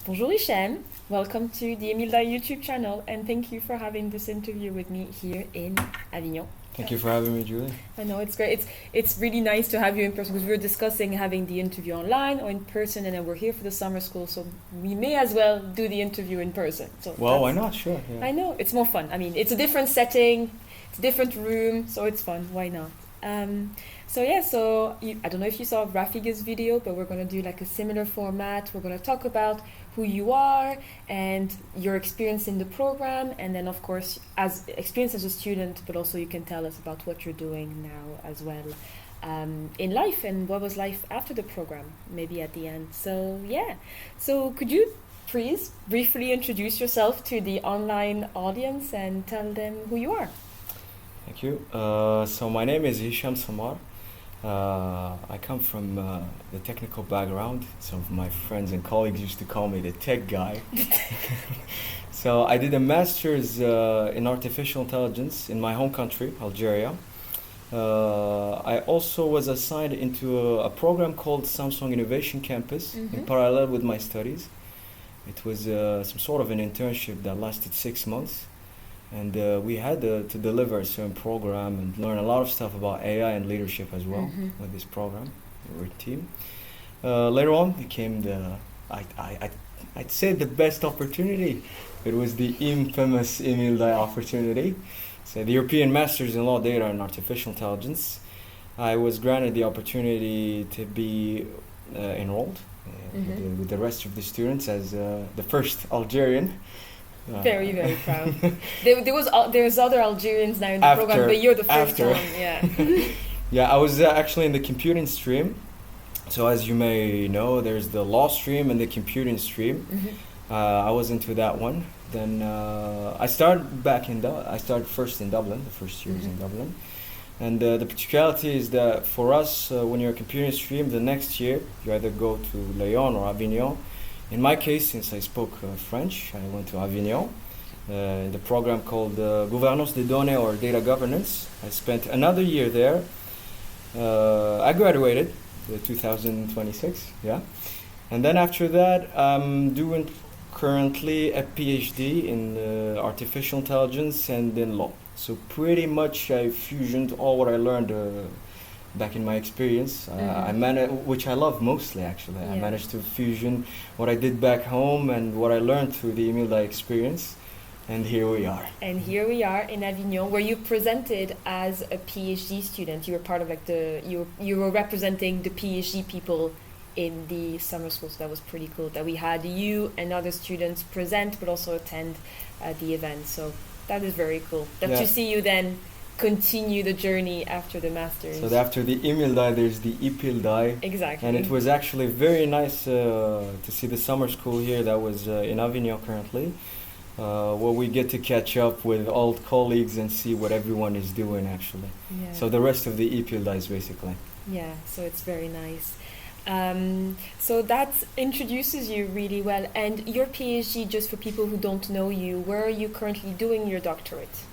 Bonjour Hichem, welcome to the EMILDAI YouTube channel, and thank you for having this interview with me here in Avignon. Thank you for having me, Julie. I know, it's great. It's really nice to have you in person because we were discussing having the interview online or in person, and then we're here for the summer school, so we may as well do the interview in person. So well, why not? Sure. Yeah. I know, it's more fun. I mean, it's a different setting, it's a different room, so it's fun. Why not? I don't know if you saw Rafiga's video, but we're going to do like a similar format. We're going to talk about who you are and your experience in the program, and then of course as experience as a student, but also you can tell us about what you're doing now as well in life, and what was life after the program, maybe at the end. So could you please briefly introduce yourself to the online audience and tell them who you are? Thank you. So my name is Hichem Semmar. I come from the technical background. Some of my friends and colleagues used to call me the tech guy. So I did a master's in artificial intelligence in my home country, Algeria. I also was assigned into a program called Samsung Innovation Campus in parallel with my studies. It was some sort of an internship that lasted 6 months. And we had to deliver a certain program and learn a lot of stuff about AI and leadership as well with this program. We were a team. Later on, it came I'd say the best opportunity. It was the infamous EMILDAI opportunity. So the European Masters in Law, Data and Artificial Intelligence. I was granted the opportunity to be enrolled with the rest of the students as the first Algerian. Very, very proud. There's other Algerians now in the program, but you're the first one. Yeah. Yeah, I was actually in the computing stream. So as you may know, there's the law stream and the computing stream. I was into that one. Then I started first in Dublin. The first year was in Dublin. And the particularity is that for us, when you're a computing stream, the next year you either go to Lyon or Avignon. In my case, since I spoke French, I went to Avignon in the program called Gouvernance des Données or Data Governance. I spent another year there. I graduated in 2026, yeah. And then after that, I'm doing currently a PhD in artificial intelligence and in law. So pretty much I fusioned all what I learned back in my experience, which I love mostly actually. Yeah. I managed to fusion what I did back home and what I learned through the EMILDAI experience, and here we are. And here we are in Avignon, where you presented as a PhD student. You were part of you were representing the PhD people in the summer school, so that was pretty cool. That we had you and other students present, but also attend the event. So that is very cool. To see you then continue the journey after the masters. So after the EMILDAI, there's the EPILDAI. Exactly. And it was actually very nice to see the summer school here that was in Avignon currently, where we get to catch up with old colleagues and see what everyone is doing actually. Yeah. So the rest of the EPILDAIs basically. Yeah, so it's very nice. So that introduces you really well. And your PhD, just for people who don't know you, where are you currently doing your doctorate?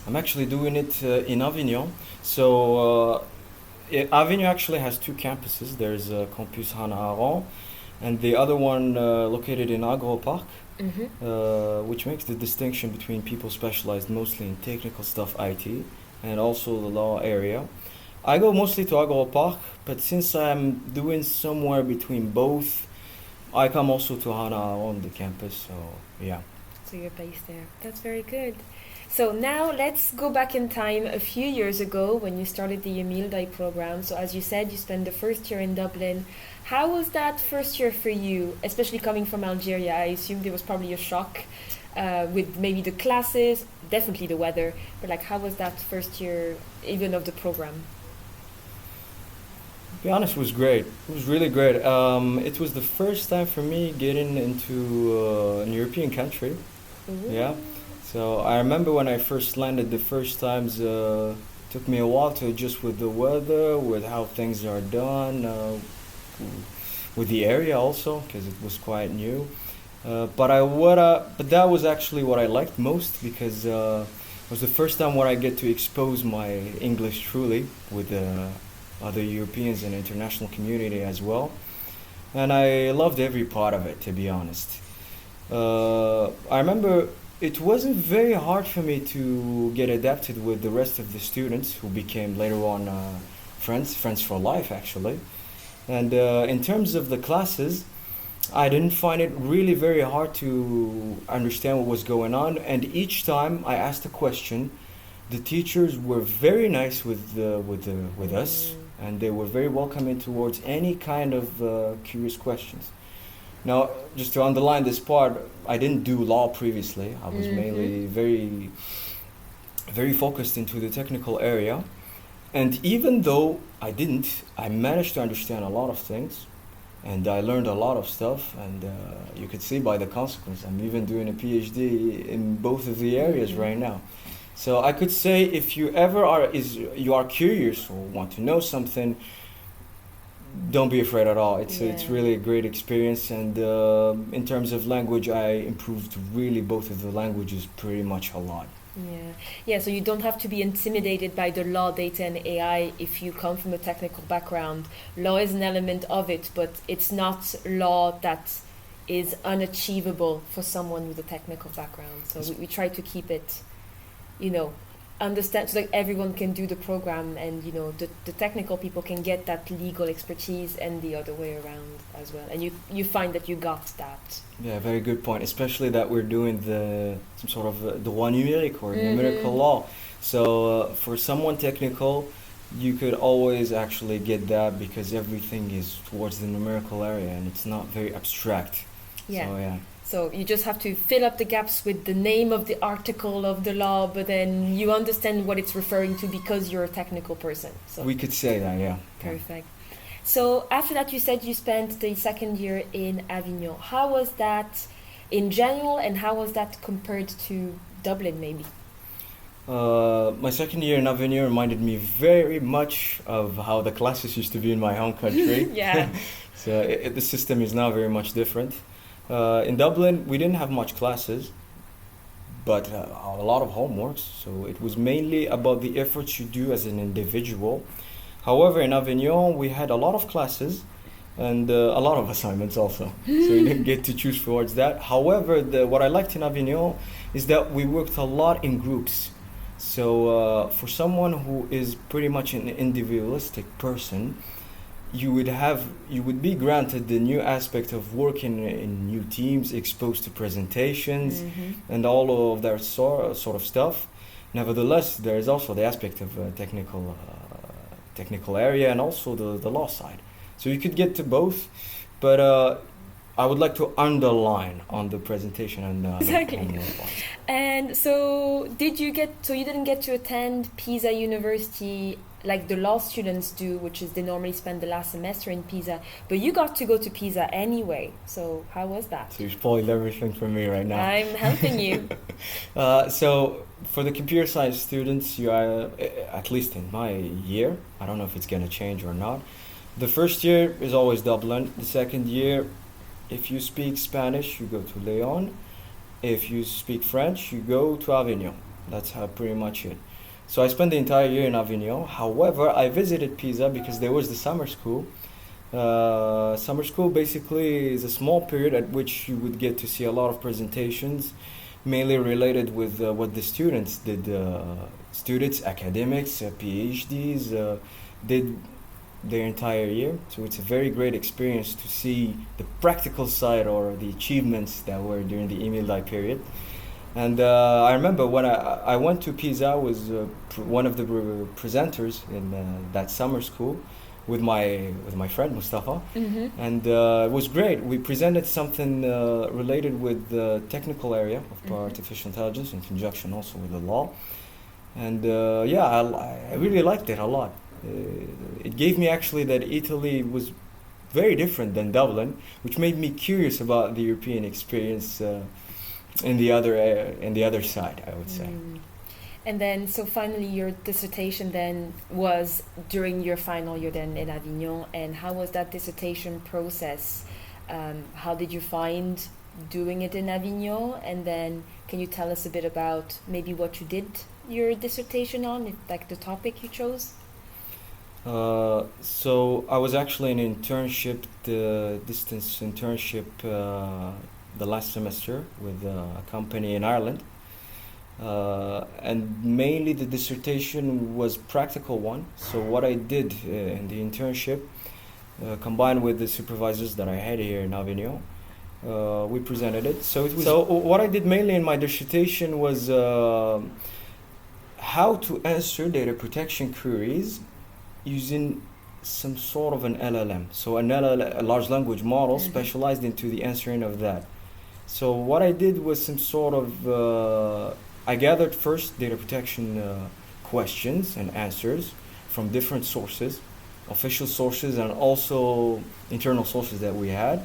I'm actually doing it in Avignon. So Avignon actually has two campuses. There's Campus Hannah Arendt and the other one located in Agro Park, which makes the distinction between people specialized mostly in technical stuff, IT, and also the law area. I go mostly to Agro Park, but since I'm doing somewhere between both, I come also to Hannah Arendt, the campus, so yeah. So you're based there. That's very good. So now let's go back in time a few years ago when you started the EMILDAI program. So as you said, you spent the first year in Dublin. How was that first year for you, especially coming from Algeria? I assume there was probably a shock with maybe the classes, definitely the weather, but like how was that first year even of the program? To be honest, it was great. It was really great. It was the first time for me getting into an European country. Yeah. So I remember when I first landed the first times, it took me a while to adjust with the weather, with how things are done, with the area also, because it was quite new. But that was actually what I liked most, because it was the first time where I get to expose my English truly with other Europeans and international community as well. and I loved every part of it, to be honest. I remember it wasn't very hard for me to get adapted with the rest of the students who became later on friends for life, actually. And in terms of the classes, I didn't find it really very hard to understand what was going on. And each time I asked a question, the teachers were very nice with us, and they were very welcoming towards any kind of curious questions. Now, just to underline this part, I didn't do law previously. I was mainly very focused into the technical area. And even though I managed to understand a lot of things, and I learned a lot of stuff, and you could see by the consequence, I'm even doing a PhD in both of the areas right now. So I could say if you are curious or want to know something, don't be afraid at all. It's really a great experience, and in terms of language, I improved really both of the languages pretty much a lot. Yeah. So you don't have to be intimidated by the law, data, and AI if you come from a technical background. Law is an element of it, but it's not law that is unachievable for someone with a technical background. So we try to keep it, understand, so like everyone can do the program, and the technical people can get that legal expertise, and the other way around as well. And you find that you got that. Yeah, very good point. Especially that we're doing some sort of the one numeric or numerical law. So for someone technical, you could always actually get that because everything is towards the numerical area, and it's not very abstract. Yeah. So you just have to fill up the gaps with the name of the article of the law, but then you understand what it's referring to because you're a technical person. So we could say that, yeah. Perfect. So after that, you said you spent the second year in Avignon. How was that in general, and how was that compared to Dublin, maybe? My second year in Avignon reminded me very much of how the classes used to be in my home country. Yeah. So the system is now very much different. In Dublin, we didn't have much classes, but a lot of homeworks. So it was mainly about the efforts you do as an individual. However, in Avignon, we had a lot of classes and a lot of assignments also. So you didn't get to choose towards that. However, what I liked in Avignon is that we worked a lot in groups. So for someone who is pretty much an individualistic person, you would be granted the new aspect of working in new teams, exposed to presentations, and all of that sort of stuff. Nevertheless, there is also the aspect of technical area and also the law side. So you could get to both, but I would like to underline on the presentation and exactly. And so you didn't get to attend Pisa University like the law students do, which is they normally spend the last semester in Pisa, but you got to go to Pisa anyway. So how was that? So you spoiled everything for me right now. I'm helping you. So for the computer science students, you are, at least in my year, I don't know if it's going to change or not, the first year is always Dublin. The second year, if you speak Spanish, you go to Lyon. If you speak French, you go to Avignon. That's how pretty much it. So I spent the entire year in Avignon. However, I visited Pisa because there was the summer school. Summer school basically is a small period at which you would get to see a lot of presentations, mainly related with what the students did. Students, academics, PhDs did their entire year. So it's a very great experience to see the practical side or the achievements that were during the EMILDAI period. And I remember when I went to Pisa, I was one of the presenters in that summer school with my friend Mustafa, and it was great. We presented something related with the technical area of artificial intelligence in conjunction also with the law, and I really liked it a lot. It gave me actually that Italy was very different than Dublin, which made me curious about the European experience. In the other side, I would say. And then, so finally, your dissertation then was during your final year then in Avignon. And how was that dissertation process? How did you find doing it in Avignon? And then, can you tell us a bit about maybe what you did your dissertation on, like the topic you chose? So I was actually in internship, the distance internship, the last semester with a company in Ireland. And mainly the dissertation was practical one. So what I did in the internship, combined with the supervisors that I had here in Avignon, we presented it. So what I did mainly in my dissertation was how to answer data protection queries using some sort of an LLM. So a large language model specialized into the answering of that. So what I did was some sort of, I gathered first data protection questions and answers from different sources, official sources and also internal sources that we had.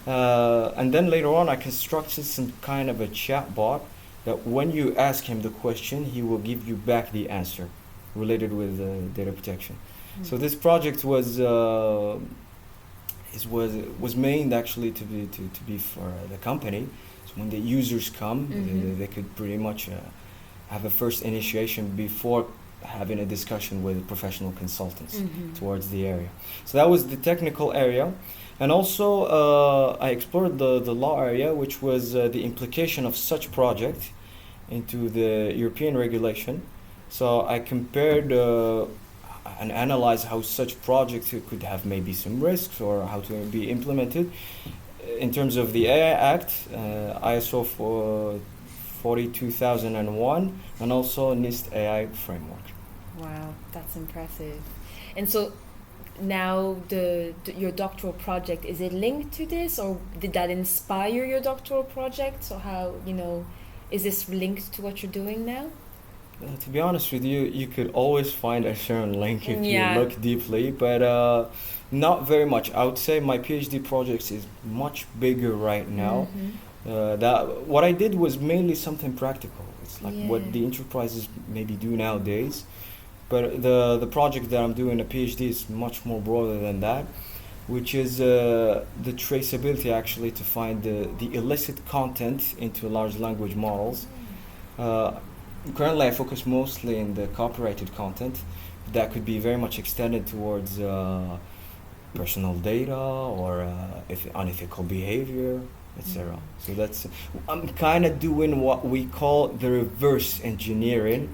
And then later on I constructed some kind of a chat bot that when you ask him the question, he will give you back the answer related with data protection. So this project was made actually to be for the company. So when the users come, they could pretty much have a first initiation before having a discussion with professional consultants towards the area. So that was the technical area. And also I explored the law area, which was the implication of such project into the European regulation. So I compared and analyzed how such projects could have maybe some risks or how to be implemented in terms of the AI Act, ISO 42001, and also NIST AI framework. Wow, that's impressive. And so now your doctoral project, is it linked to this, or did that inspire your doctoral project? So how, is this linked to what you're doing now? To be honest with you, you could always find a certain link if you look deeply, but not very much. I would say my PhD project is much bigger right now. That what I did was mainly something practical. It's like what the enterprises maybe do nowadays. But the project that I'm doing, a PhD, is much more broader than that, which is the traceability actually to find the illicit content into large language models. Currently, I focus mostly in the copyrighted content that could be very much extended towards personal data or unethical behavior, etc. So I'm kind of doing what we call the reverse engineering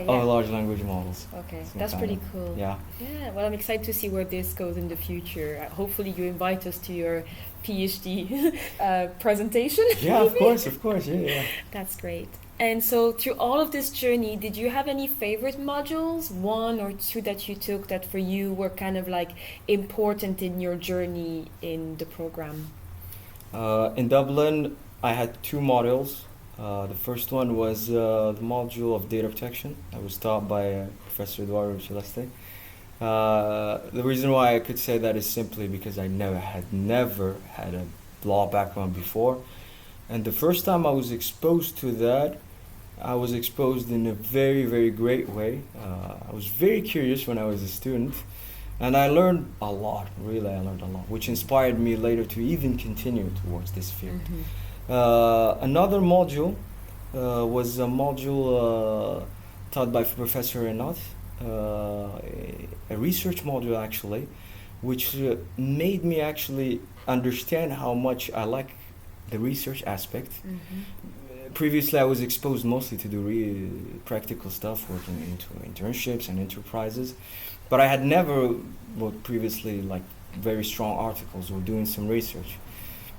of large language models. Okay, that's pretty cool. Yeah. Well, I'm excited to see where this goes in the future. Hopefully you invite us to your PhD presentation. Yeah, of course, yeah. That's great. And so through all of this journey, did you have any favorite modules, one or two that you took that for you were kind of like important in your journey in the program? In Dublin, I had two modules. The first one was the module of data protection. I was taught by Professor Eduardo Celeste. The reason why I could say that is simply because I never had a law background before. And the first time I was exposed to that, I was exposed in a very, very great way. I was very curious when I was a student. And I learned a lot, really I learned a lot, which inspired me later to even continue towards this field. Another module was a module taught by Professor Renat, a research module actually, which made me actually understand how much I like the research aspect. Previously I was exposed mostly to do practical stuff, working into internships and enterprises. But I had never wrote previously like very strong articles or doing some research.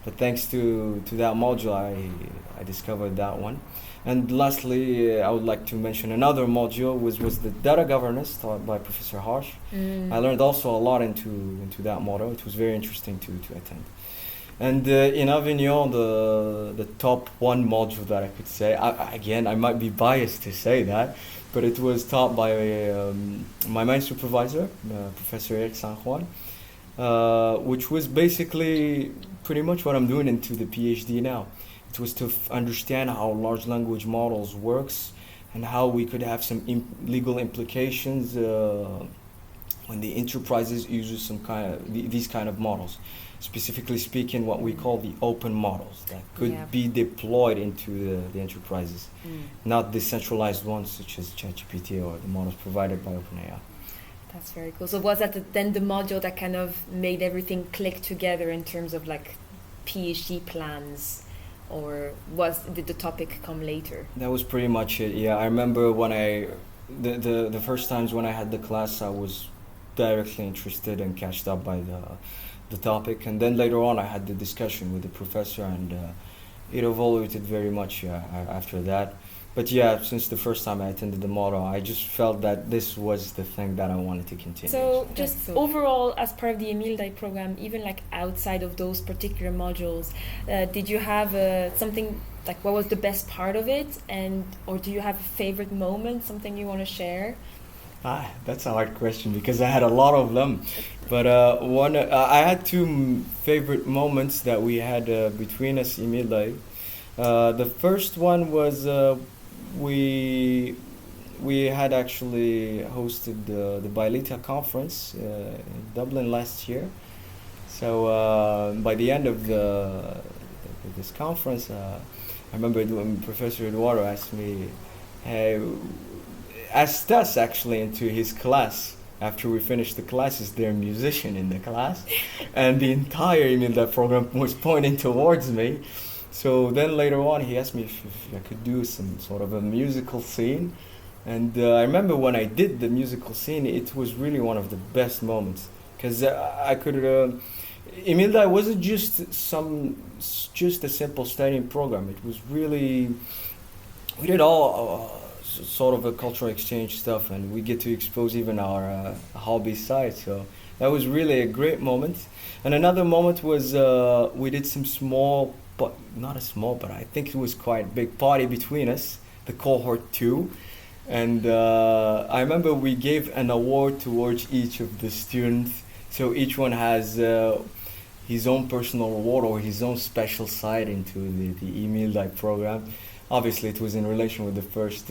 But thanks to that module, I discovered that one. And lastly, I would like to mention another module, which was the data governance taught by Professor Harsh. I learned also a lot into that module. It was very interesting to attend. And in Avignon, the top one module that I could say, I might be biased to say that, but it was taught by my main supervisor, Professor Eric San Juan, which was basically pretty much what I'm doing into the PhD now. It was to understand how large language models works and how we could have some legal implications when the enterprises use some these kind of models. Specifically speaking, what we call the open models that could be deployed into the enterprises, not decentralized ones such as ChatGPT or the models provided by OpenAI. That's very cool. So was that then the module that kind of made everything click together in terms of like PhD plans, or did the topic come later? That was pretty much it. Yeah, I remember when the first times when I had the class, I was directly interested and catched up by the topic, and then later on I had the discussion with the professor, and it evolved very much after that. But yeah, since the first time I attended the model, I just felt that this was the thing that I wanted to continue. So just overall, as part of the EMILDAI program, even like outside of those particular modules, did you have something, like what was the best part of it, or do you have a favorite moment, something you want to share? That's a hard question because I had a lot of them. But I had two favorite moments that we had between us, EMILDAI. The first one was we had actually hosted the Bielita conference in Dublin last year. So by the end of this conference, I remember when Professor Eduardo asked us actually into his class. After we finished the class, is there a musician in the class? And the entire EMILDAI program was pointing towards me. So then later on, he asked me if I could do some sort of a musical scene. And I remember when I did the musical scene, it was really one of the best moments. Because I could... EMILDAI wasn't just a simple studying program. It was really... We did all sort of a cultural exchange stuff, and we get to expose even our hobby side. So that was really a great moment. And another moment was we did some small... but not a small, but I think it was quite a big party between us, the cohort 2. And I remember we gave an award towards each of the students. So each one has his own personal award or his own special side into the EMILDAI program. Obviously, it was in relation with the first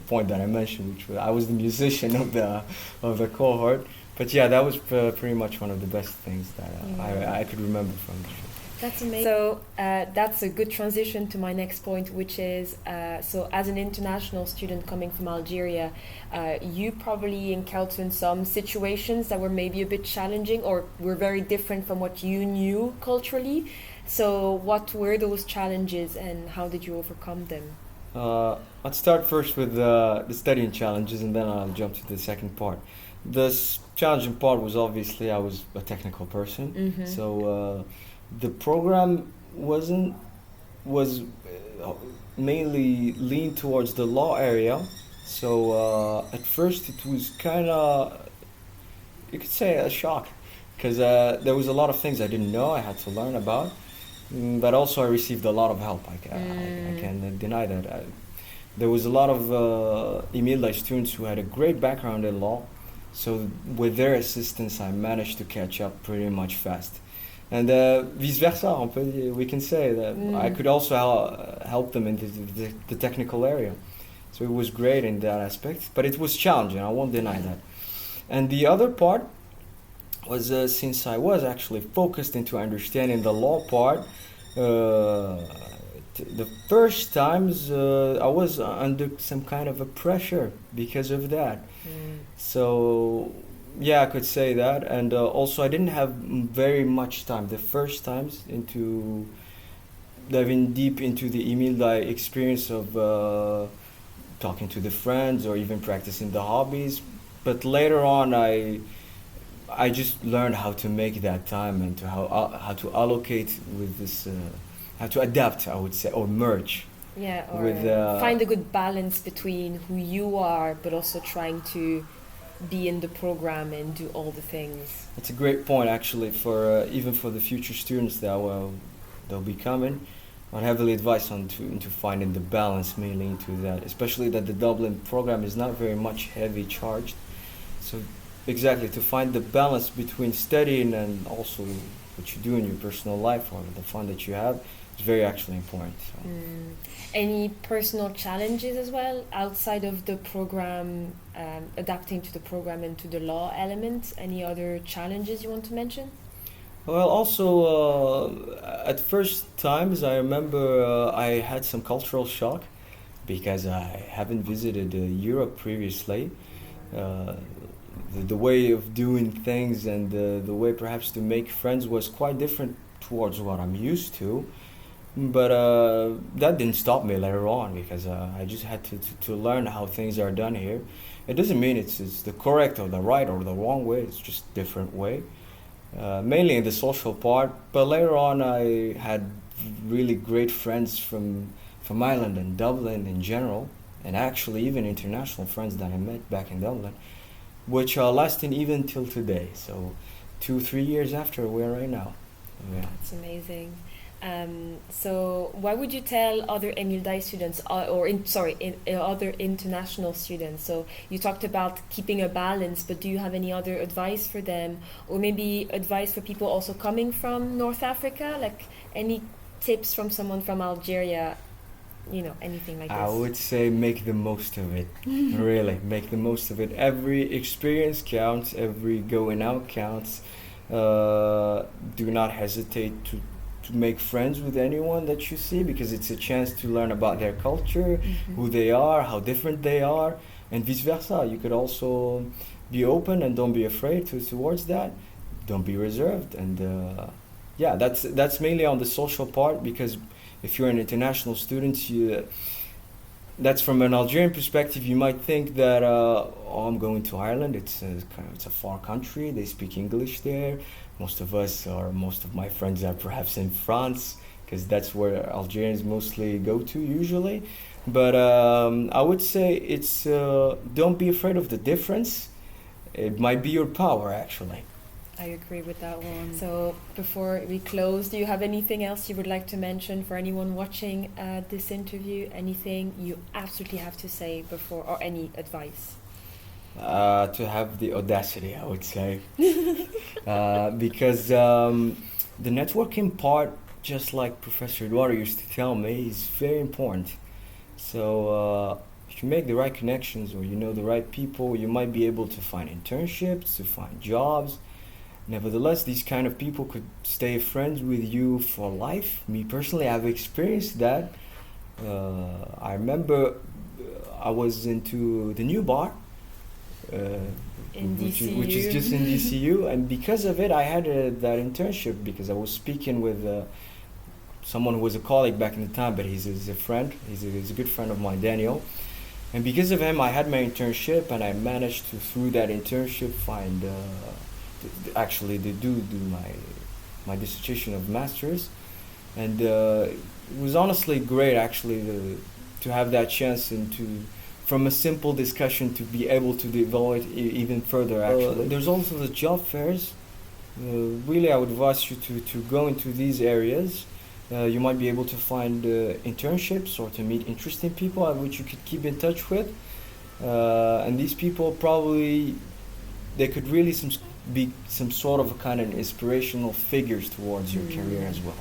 point that I mentioned, which was I was the musician of the cohort. But yeah, that was pretty much one of the best things that I could remember from the show. That's amazing. So that's a good transition to my next point, which is, so as an international student coming from Algeria, you probably encountered some situations that were maybe a bit challenging or were very different from what you knew culturally. So what were those challenges and how did you overcome them? Let's start first with the studying challenges, and then I'll jump to the second part. The challenging part was obviously I was a technical person, so the program was mainly leaned towards the law area. So at first it was kind of, you could say, a shock, because there was a lot of things I didn't know I had to learn about, but also I received a lot of help. I can't deny that. There was a lot of EMILDAI students who had a great background in law, so with their assistance I managed to catch up pretty much fast. And vice versa, we can say that I could also help them in the technical area. So it was great in that aspect, but it was challenging, I won't deny that. And the other part was since I was actually focused into understanding the law part, the first times I was under some kind of a pressure because of that. So yeah, I could say that. And also I didn't have very much time the first times into diving deep into the EMILDAI experience of talking to the friends or even practicing the hobbies. But later on I just learned how to make that time and to how to allocate with this, how to adapt, I would say, or merge. Yeah, or find a good balance between who you are, but also trying to be in the program and do all the things. It's a great point, actually, for even for the future students that they'll be coming. I'd heavily advise into finding the balance mainly into that, especially that the Dublin program is not very much heavy charged. So exactly, to find the balance between studying and also what you do in your personal life or the fun that you have is very actually important. So. Any personal challenges as well outside of the program, adapting to the program and to the law elements? Any other challenges you want to mention? Well, also at first times I remember I had some cultural shock because I haven't visited Europe previously. the way of doing things and the way perhaps to make friends was quite different towards what I'm used to. But that didn't stop me later on, because I just had to learn how things are done here. It doesn't mean it's the correct or the right or the wrong way, it's just a different way. Mainly in the social part, but later on I had really great friends from Ireland and Dublin in general, and actually even international friends that I met back in Dublin, which are lasting even till today. So 2-3 years after we're right now. Yeah. That's amazing. So what would you tell other EMILDAI students, other international students? So you talked about keeping a balance, but do you have any other advice for them, or maybe advice for people also coming from North Africa? Like any tips from someone from Algeria, anything like this? I would say make the most of it. Really, make the most of it. Every experience counts, every going out counts. Do not hesitate to make friends with anyone that you see, because it's a chance to learn about their culture, who they are, how different they are, and vice versa. You could also be open and don't be afraid towards that. Don't be reserved, and that's mainly on the social part, because if you're an international student, that's from an Algerian perspective. You might think that I'm going to Ireland. It's a far country. They speak English there. Most of my friends are perhaps in France, because that's where Algerians mostly go to usually. But I would say it's don't be afraid of the difference. It might be your power, actually. I agree with that one. So before we close, do you have anything else you would like to mention for anyone watching this interview? Anything you absolutely have to say before, or any advice? To have the audacity, I would say. Because the networking part, just like Professor Eduardo used to tell me, is very important. So if you make the right connections, or you know the right people, you might be able to find internships, to find jobs. Nevertheless, these kind of people could stay friends with you for life. Me personally, I've experienced that. I remember I was into the new bar, which is just in DCU, and because of it I had that internship, because I was speaking with someone who was a colleague back in the time, but he's a friend. He's a good friend of mine, Daniel, and because of him I had my internship, and I managed to, through that internship, find actually to do my dissertation of masters, and it was honestly great actually to have that chance, and from a simple discussion to be able to develop it even further. Actually, there's also the job fairs. Really, I would advise you to go into these areas. You might be able to find internships, or to meet interesting people which you could keep in touch with. And these people probably, they could really be some sort of a kind of inspirational figures towards your career as well.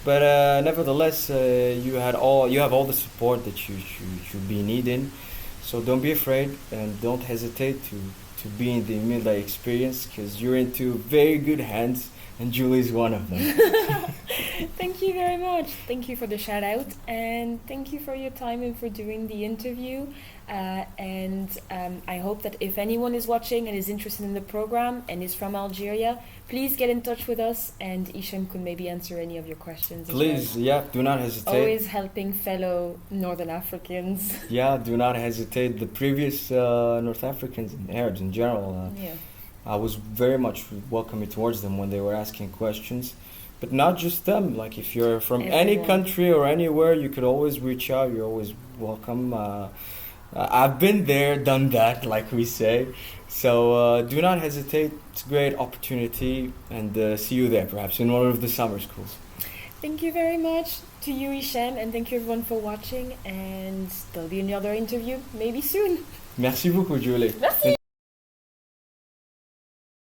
But nevertheless, you have all the support that you should be needing. So don't be afraid, and don't hesitate to be in the EMILDAI experience, because you're into very good hands, and Julie's one of them. Thank you very much. Thank you for the shout out, and thank you for your time and for doing the interview. I hope that if anyone is watching and is interested in the program and is from Algeria, please get in touch with us, and Hichem could maybe answer any of your questions. Please, yeah, do not hesitate. Always helping fellow Northern Africans. Yeah, do not hesitate. The previous North Africans and Arabs in general, I was very much welcoming towards them when they were asking questions. But not just them. Like, if you're from any country or anywhere, you could always reach out. You're always welcome. I've been there, done that, like we say. So do not hesitate. It's a great opportunity, and see you there, perhaps in one of the summer schools. Thank you very much to you, Hichem, and thank you everyone for watching. And there'll be another interview maybe soon. Merci beaucoup, Julie. Merci.